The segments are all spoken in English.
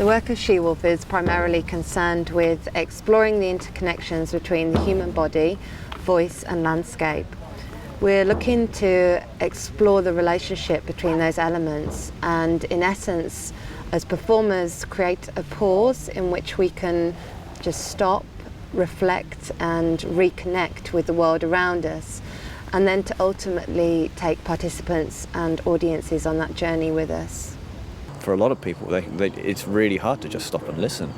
The work of She-Wolf is primarily concerned with exploring the interconnections between the human body, voice and landscape. We're looking to explore the relationship between those elements and, in essence, as performers, create a pause in which we can just stop, reflect and reconnect with the world around us, and then to ultimately take participants and audiences on that journey with us. For a lot of people, it's really hard to just stop and listen.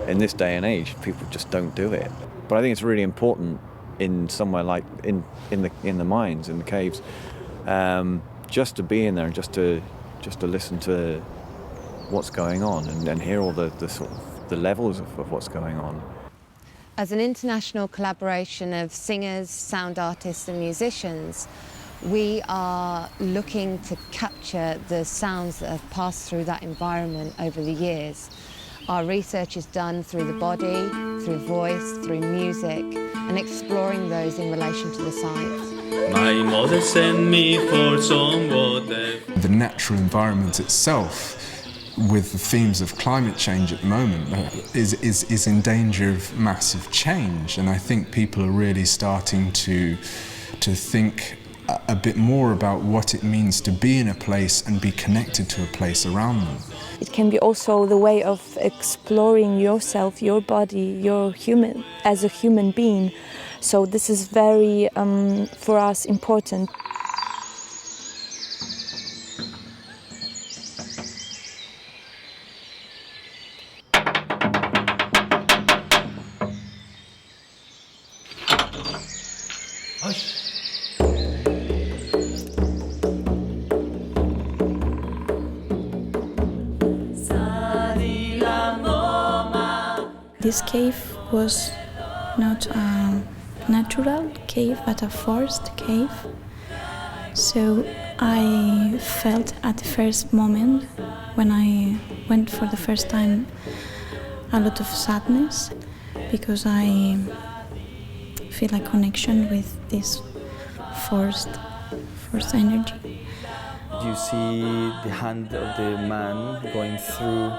In this day and age, people just don't do it. But I think it's really important in somewhere like in the mines, in the caves, just to be in there and just to listen to what's going on and hear all the sort of the levels of what's going on. As an international collaboration of singers, sound artists and musicians, we are looking to capture the sounds that have passed through that environment over the years. Our research is done through the body, through voice, through music, and exploring those in relation to the site. My mother sent me for some water. The natural environment itself, with the themes of climate change at the moment, is in danger of massive change, and I think people are really starting to think a bit more about what it means to be in a place and be connected to a place around them. It can be also the way of exploring yourself, your body, your human as a human being. So this is very, for us, important. This cave was not a natural cave, but a forced cave. So I felt at the first moment, when I went for the first time, a lot of sadness, because I feel a connection with this forced energy. You see the hand of the man going through,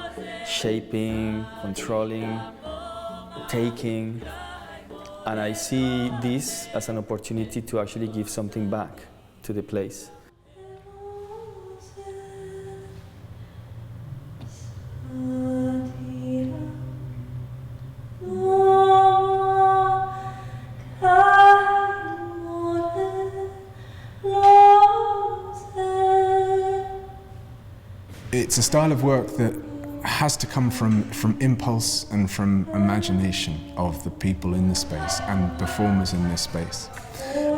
shaping, controlling, taking, and I see this as an opportunity to actually give something back to the place. It's a style of work that has to come from impulse and from imagination of the people in the space and performers in this space.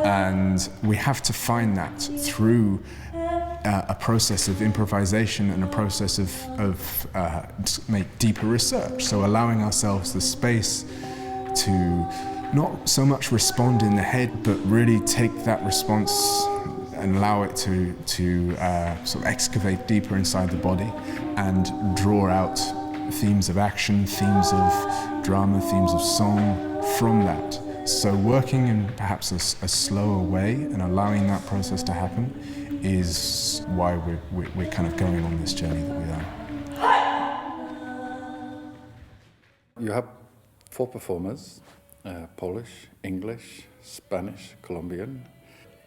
And we have to find that through a process of improvisation and a process of make deeper research. So allowing ourselves the space to not so much respond in the head, but really take that response and allow it to sort of excavate deeper inside the body and draw out themes of action, themes of drama, themes of song from that. So working in perhaps a slower way and allowing that process to happen is why we're kind of going on this journey that we are. You have 4 performers, Polish, English, Spanish, Colombian.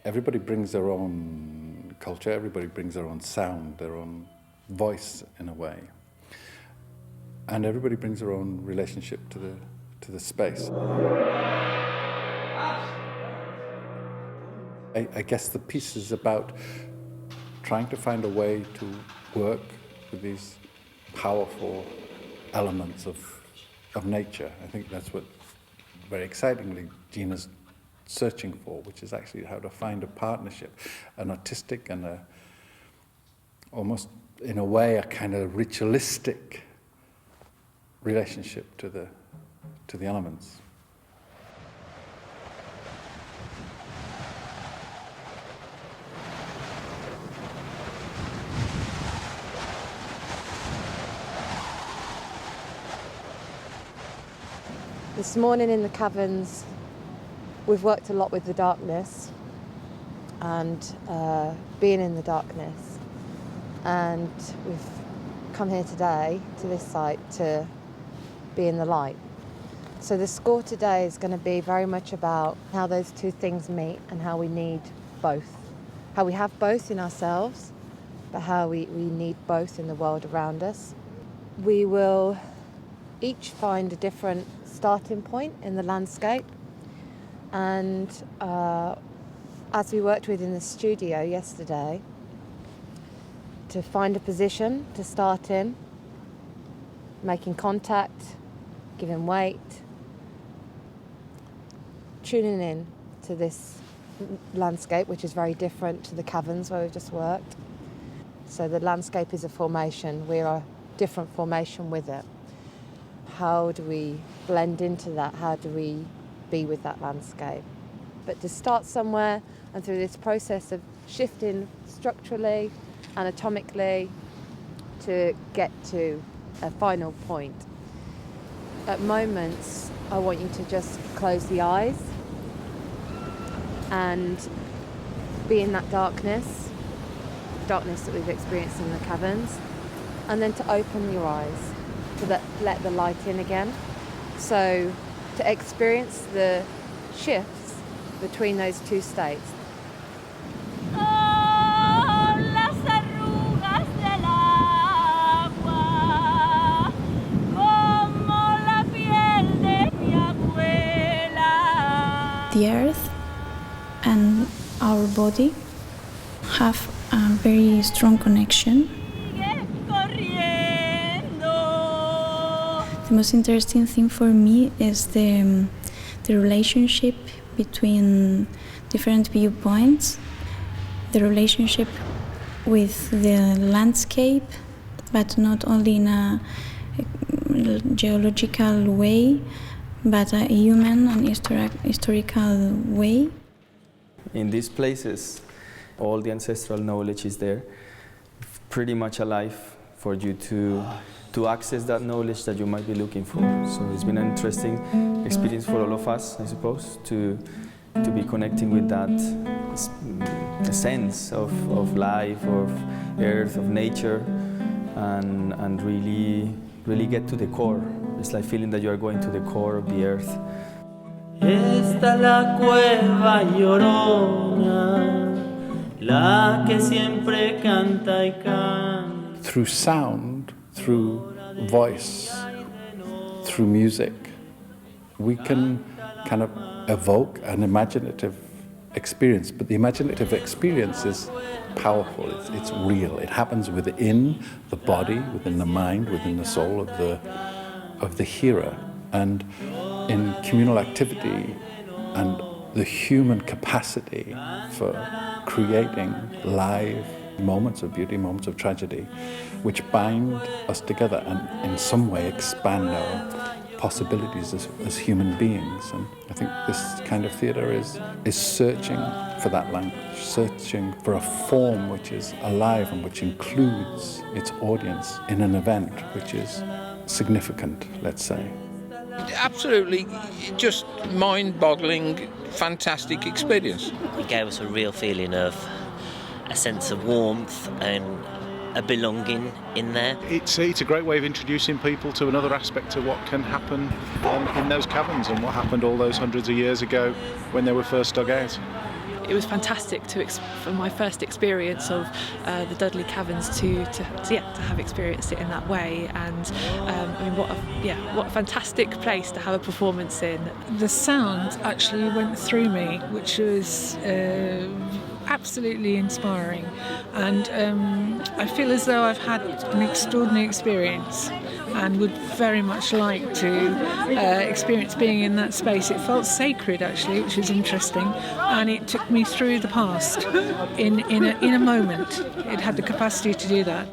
Everybody brings their own culture, everybody brings their own sound, their own voice in a way. And everybody brings their own relationship to the space. I guess the piece is about trying to find a way to work with these powerful elements of nature. I think that's what, very excitingly, Gina's searching for, which is actually how to find a partnership, an artistic and almost, in a way, a kind of ritualistic relationship to the elements. This morning in the Caverns, we've worked a lot with the darkness and being in the darkness, and we've come here today to this site to be in the light. So the score today is going to be very much about how those two things meet and how we need both. How we have both in ourselves, but how we need both in the world around us. We will each find a different starting point in the landscape, and as we worked with in the studio yesterday, to find a position to start in, making contact, giving weight, tuning in to this landscape, which is very different to the Caverns where we've just worked. So the landscape is a formation, we're a different formation with it. How do we blend into that? How do we be with that landscape? But to start somewhere, and through this process of shifting structurally, anatomically, to get to a final point. At moments, I want you to just close the eyes and be in that darkness that we've experienced in the Caverns, and then to open your eyes, to let the light in again. So to experience the shifts between those two states. The earth and our body have a very strong connection. The most interesting thing for me is the relationship between different viewpoints, the relationship with the landscape, but not only in a geological way, but a human and historical way. In these places, all the ancestral knowledge is there, pretty much alive for you to access that knowledge that you might be looking for. So it's been an interesting experience for all of us, I suppose, to be connecting with that sense of life, of earth, of nature, and really get to the core. It's like feeling that you are going to the core of the earth. Esta la cueva llorona, la que siempre canta y canta. Through sound, through voice, through music, we can kind of evoke an imaginative experience, but the imaginative experience is powerful, it's real. It happens within the body, within the mind, within the soul of the hearer. And in communal activity and the human capacity for creating live moments of beauty, moments of tragedy, which bind us together and in some way expand our possibilities as human beings. And I think this kind of theatre is searching for that language, searching for a form which is alive and which includes its audience in an event which is significant, let's say. Absolutely, just mind-boggling, fantastic experience. It gave us a real feeling of a sense of warmth and a belonging in there. It's a great way of introducing people to another aspect of what can happen in those caverns and what happened all those hundreds of years ago when they were first dug out. It was fantastic for my first experience of the Dudley Caverns to have experienced it in that way, and I mean, what a fantastic place to have a performance in. The sound actually went through me, which was absolutely inspiring, and I feel as though I've had an extraordinary experience and would very much like to experience being in that space. It felt sacred actually, which was interesting, and it took me through the past in a moment. It had the capacity to do that.